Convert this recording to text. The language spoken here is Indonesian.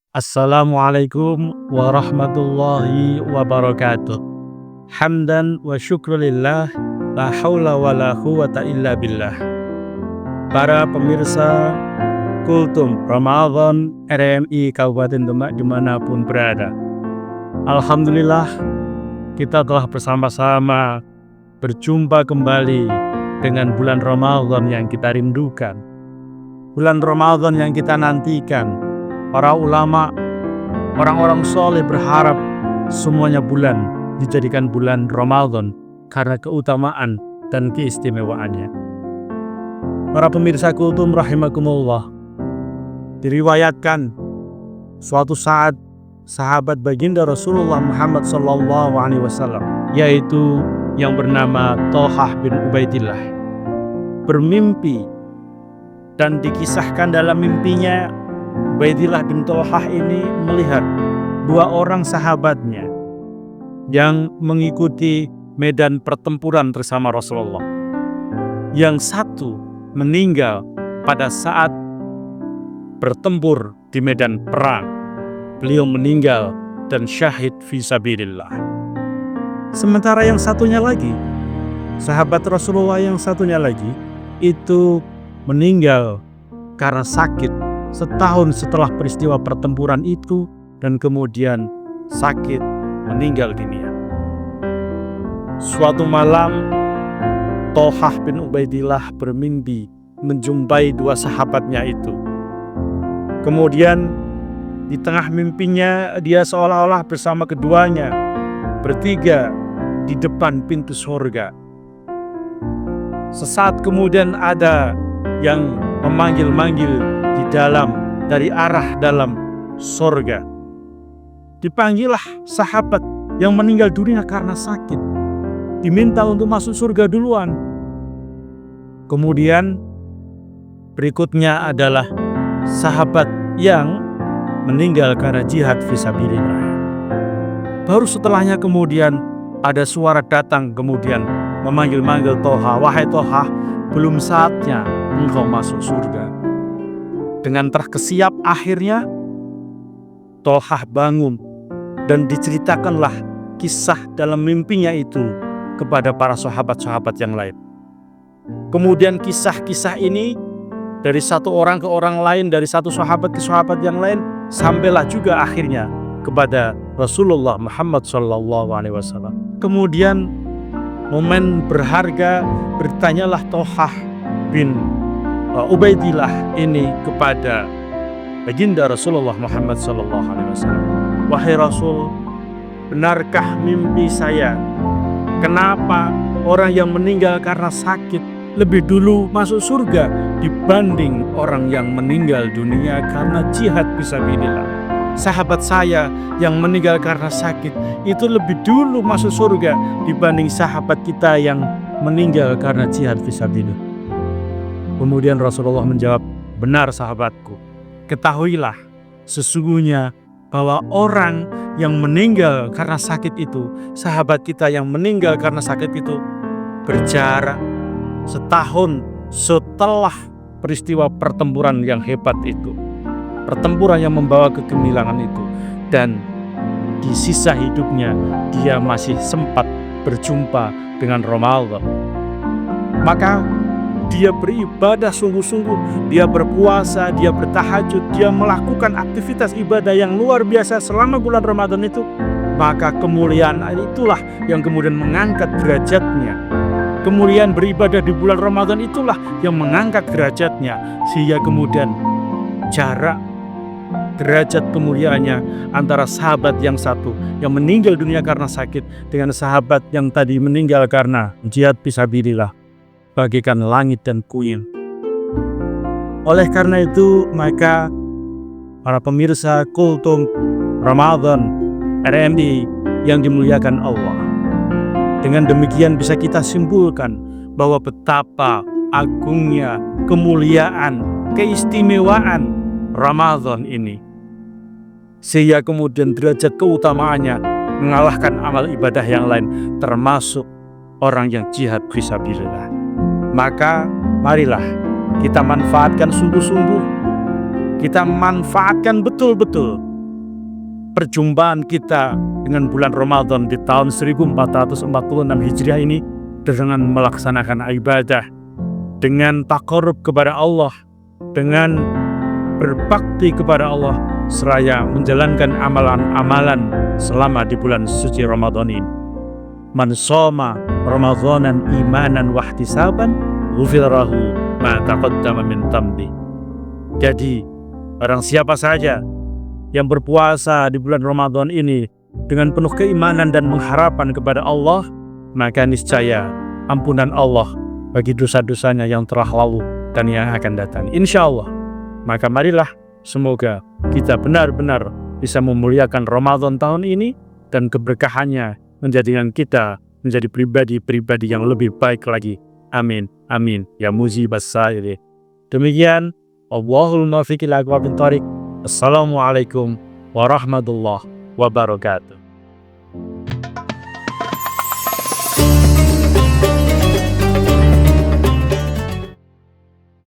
Assalamualaikum warahmatullahi wabarakatuh. Hamdan wa syukrulillah, la haula wa la quwata illa billah. Para pemirsa Kultum Ramadan RMI Kabupaten Demak dimanapun berada, alhamdulillah kita telah bersama-sama berjumpa kembali dengan bulan Ramadan yang kita rindukan, bulan Ramadan yang kita nantikan. Para ulama, orang-orang soleh berharap semuanya bulan dijadikan bulan Ramadan karena keutamaan dan keistimewaannya. Para pemirsa Kultum rahimakumullah, diriwayatkan suatu saat sahabat baginda Rasulullah Muhammad SAW, yaitu yang bernama Thalhah bin Ubaidillah, bermimpi, dan dikisahkan dalam mimpinya Ubaidillah bin Thalhah ini melihat dua orang sahabatnya yang mengikuti medan pertempuran bersama Rasulullah. Yang satu meninggal pada saat bertempur di medan perang. Beliau meninggal dan syahid fisabilillah. Sementara yang satunya lagi, sahabat Rasulullah yang satunya lagi, itu meninggal karena sakit setahun setelah peristiwa pertempuran itu, dan kemudian sakit meninggal dunia. Suatu malam Thalhah bin Ubaidillah bermimpi menjumpai dua sahabatnya itu. Kemudian di tengah mimpinya dia seolah-olah bersama keduanya bertiga di depan pintu surga. Sesaat kemudian ada yang memanggil-manggil dari arah dalam surga. Dipanggillah sahabat yang meninggal dunia karena sakit, diminta untuk masuk surga duluan. Kemudian berikutnya adalah sahabat yang meninggal karena jihad fisabilillah. Baru setelahnya kemudian ada suara datang kemudian memanggil-manggil Thalhah, "Wahai Thalhah, belum saatnya engkau masuk surga." Dengan terkesiap akhirnya Thalhah bangun dan diceritakanlah kisah dalam mimpinya itu kepada para sahabat-sahabat yang lain. Kemudian kisah-kisah ini dari satu orang ke orang lain, dari satu sahabat ke sahabat yang lain, sampailah juga akhirnya kepada Rasulullah Muhammad SAW. Kemudian momen berharga, bertanyalah Thalhah bin Ubaidillah ini kepada baginda Rasulullah Muhammad SAW. "Wahai Rasul, benarkah mimpi saya? Kenapa orang yang meninggal karena sakit lebih dulu masuk surga dibanding orang yang meninggal dunia karena jihad fisabilillah? Sahabat saya yang meninggal karena sakit itu lebih dulu masuk surga dibanding sahabat kita yang meninggal karena jihad fisabilillah." Kemudian Rasulullah menjawab, "Benar sahabatku, ketahuilah sesungguhnya bahwa orang yang meninggal karena sakit itu, sahabat kita yang meninggal karena sakit itu, berjarak setahun setelah peristiwa pertempuran yang hebat itu, pertempuran yang membawa kegemilangan itu, dan di sisa hidupnya dia masih sempat berjumpa dengan Ramadan. Maka dia beribadah sungguh-sungguh, dia berpuasa, dia bertahajud, dia melakukan aktivitas ibadah yang luar biasa selama bulan Ramadan itu. Maka kemuliaan itulah yang kemudian mengangkat derajatnya. Kemuliaan beribadah di bulan Ramadan itulah yang mengangkat derajatnya, sehingga kemudian jarak derajat kemuliaannya antara sahabat yang satu yang meninggal dunia karena sakit dengan sahabat yang tadi meninggal karena jihad fisabilillah bagaikan langit dan kuil. Oleh karena itu, maka para pemirsa Kultum Ramadan RMI yang dimuliakan Allah, dengan demikian bisa kita simpulkan bahwa betapa agungnya kemuliaan, keistimewaan Ramadan ini, sehingga kemudian derajat keutamaannya mengalahkan amal ibadah yang lain, termasuk orang yang jihad fisabilillah. Maka marilah kita manfaatkan sungguh-sungguh, kita manfaatkan betul-betul perjumpaan kita dengan bulan Ramadan di tahun 1446 Hijriah ini dengan melaksanakan ibadah, dengan taqarrub kepada Allah, dengan berbakti kepada Allah, seraya menjalankan amalan-amalan selama di bulan suci Ramadan ini. Man shoma Ramadanan imanan wahtisaban ghufirahu ma taqaddama min dhanbi. Jadi, barang siapa saja yang berpuasa di bulan Ramadan ini dengan penuh keimanan dan pengharapan kepada Allah, maka niscaya ampunan Allah bagi dosa-dosanya yang telah lalu dan yang akan datang, insya Allah. Maka marilah semoga kita benar-benar bisa memuliakan Ramadan tahun ini dan keberkahannya menjadikan kita menjadi pribadi-pribadi yang lebih baik lagi. Amin, amin, ya mujibas sa'ili. Demikian, Allahul muwaffiq ila aqwamit thoriq. Assalamualaikum warahmatullahi wabarakatuh.